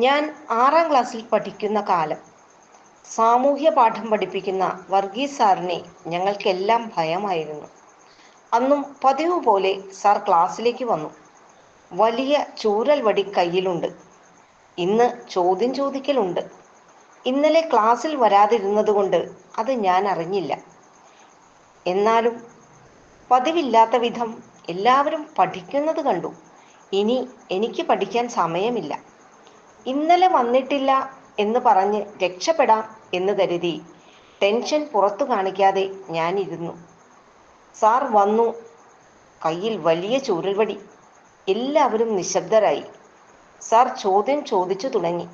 ഞാൻ 6ാം ക്ലാസ്സിൽ പഠിക്കുന്ന കാലം സാമൂഹ്യ പാഠം പഠിപ്പിക്കുന്ന വർഗീസ് സാറിനെ ഞങ്ങൾക്കെല്ലാം ഭയമായിരുന്നു. അന്നും പതിവ് പോലെ സാർ ക്ലാസ്സിലേക്ക് വന്നു. വലിയ ചൂരൽ വടി കയ്യിലുണ്ട്. ഇന്ന് ചോദ്യം ചോദിക്കലുണ്ട്. ഇന്നലെ ക്ലാസ്സിൽ വരാതിരുന്നതുകൊണ്ട് അത് ഞാൻ അറിഞ്ഞില്ല. എന്നാലും പതിവില്ലാത്ത വിധം എല്ലാവരും പഠിക്കുന്നത് കണ്ടു. ഇനി എനിക്ക് പഠിക്കാൻ സമയമില്ല. ഇന്നലെ വന്നിട്ടില്ല എന്ന് പറഞ്ഞ് രക്ഷപ്പെടാം എന്ന് കരുതി ടെൻഷൻ പുറത്തു കാണിക്കാതെ ഞാനിരുന്നു. സാർ വന്നു. കയ്യിൽ വലിയ ചൂരൽവടി. എല്ലാവരും നിശബ്ദരായി. സാർ ചോദ്യം ചോദിച്ചു തുടങ്ങി.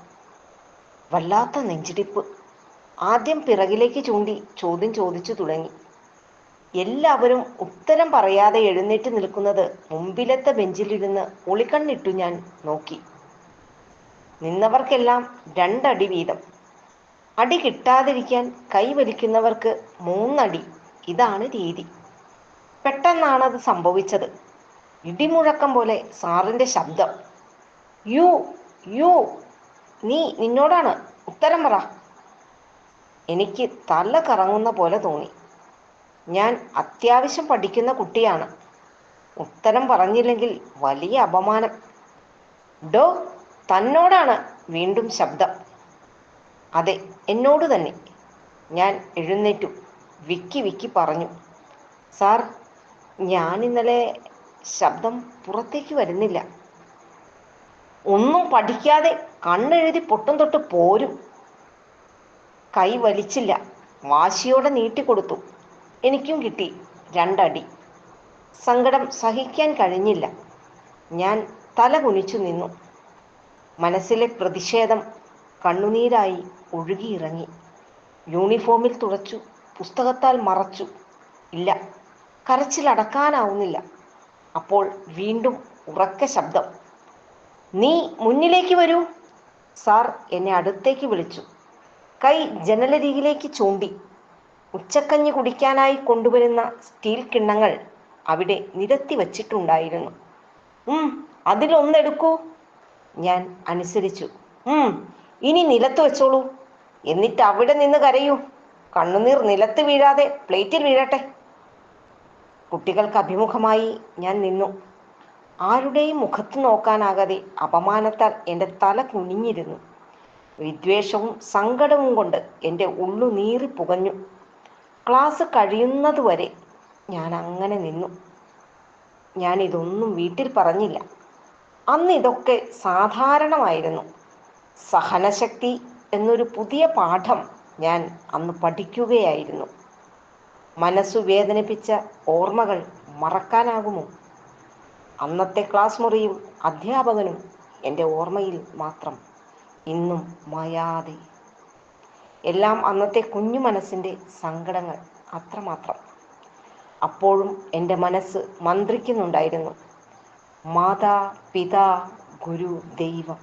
വല്ലാത്ത നെഞ്ചിടിപ്പ്. ആദ്യം പിറകിലേക്ക് ചൂണ്ടി ചോദ്യം ചോദിച്ചു തുടങ്ങി. എല്ലാവരും ഉത്തരം പറയാതെ എഴുന്നേറ്റ് നിൽക്കുന്നത് മുമ്പിലത്തെ ബെഞ്ചിലിരുന്ന് ഒളിക്കണ്ണിട്ടു ഞാൻ നോക്കി. നിന്നവർക്കെല്ലാം 2 അടി വീതം. അടി കിട്ടാതിരിക്കാൻ കൈവലിക്കുന്നവർക്ക് 3 അടി. ഇതാണ് രീതി. പെട്ടെന്നാണത് സംഭവിച്ചത്. ഇടിമുഴക്കം പോലെ സാറിൻ്റെ ശബ്ദം. യു യു നിന്നോടാണ്, ഉത്തരം പറ. എനിക്ക് തല കറങ്ങുന്ന പോലെ തോന്നി. ഞാൻ അത്യാവശ്യം പഠിക്കുന്ന കുട്ടിയാണ്. ഉത്തരം പറഞ്ഞില്ലെങ്കിൽ വലിയ അപമാനം. ഡോ, തന്നോടാണ്. വീണ്ടും ശബ്ദം. അതെ, എന്നോട് തന്നെ. ഞാൻ എഴുന്നേറ്റു. വിക്കി പറഞ്ഞു. സാർ, ഞാനിന്നലെ ശബ്ദം പുറത്തേക്ക് വരുന്നില്ല. ഒന്നും പഠിക്കാതെ കണ്ണെഴുതി പൊട്ടും തൊട്ട് പോരും. കൈ വലിച്ചില്ല. വാശിയോടെ നീട്ടിക്കൊടുത്തു. എനിക്കും കിട്ടി 2 അടി. സങ്കടം സഹിക്കാൻ കഴിഞ്ഞില്ല. ഞാൻ തല കുനിച്ചു നിന്നു. മനസ്സിലെ പ്രതിഷേധം കണ്ണുനീരായി ഒഴുകിയിറങ്ങി. യൂണിഫോമിൽ തുടച്ചു, പുസ്തകത്താൽ മറച്ചു. ഇല്ല, കരച്ചിലടക്കാനാവുന്നില്ല. അപ്പോൾ വീണ്ടും ഉറക്കെ ശബ്ദം. നീ മുന്നിലേക്ക് വരൂ. സാർ എന്നെ അടുത്തേക്ക് വിളിച്ചു. കൈ ജനലരികിലേക്ക് ചൂണ്ടി. ഉച്ചക്കഞ്ഞി കുടിക്കാനായി കൊണ്ടുവരുന്ന സ്റ്റീൽ കിണ്ണങ്ങൾ അവിടെ നിരത്തി വച്ചിട്ടുണ്ടായിരുന്നു. അതിലൊന്നെടുക്കൂ. ഞാൻ അനുസരിച്ചു. ഇനി നിലത്ത് വെച്ചോളൂ. എന്നിട്ട് അവിടെ നിന്ന് കരയൂ. കണ്ണുനീർ നിലത്ത് വീഴാതെ പ്ലേറ്റിൽ വീഴട്ടെ. കുട്ടികൾക്ക് അഭിമുഖമായി ഞാൻ നിന്നു. ആരുടെയും മുഖത്ത് നോക്കാനാകാതെ അപമാനത്താൽ എൻ്റെ തല കുനിഞ്ഞിരുന്നു. വിദ്വേഷവും സങ്കടവും കൊണ്ട് എൻ്റെ ഉള്ളു നീറി പുകഞ്ഞു. ക്ലാസ് കഴിയുന്നതുവരെ ഞാൻ അങ്ങനെ നിന്നു. ഞാനിതൊന്നും വീട്ടിൽ പറഞ്ഞില്ല. അന്ന് ഇതൊക്കെ സാധാരണമായിരുന്നു. സഹനശക്തി എന്നൊരു പുതിയ പാഠം ഞാൻ അന്ന് പഠിക്കുകയായിരുന്നു. മനസ്സു വേദനിപ്പിച്ച ഓർമ്മകൾ മറക്കാനാകുമോ? അന്നത്തെ ക്ലാസ് മുറിയും അധ്യാപകനും എൻ്റെ ഓർമ്മയിൽ മാത്രം, ഇന്നും മായാതെ. എല്ലാം അന്നത്തെ കുഞ്ഞു മനസ്സിൻ്റെ സങ്കടങ്ങൾ, അത്രമാത്രം. അപ്പോഴും എൻ്റെ മനസ്സ് മന്ത്രിക്കുന്നുണ്ടായിരുന്നു. മാതാ, പിതാ, ഗുരു, ദൈവം.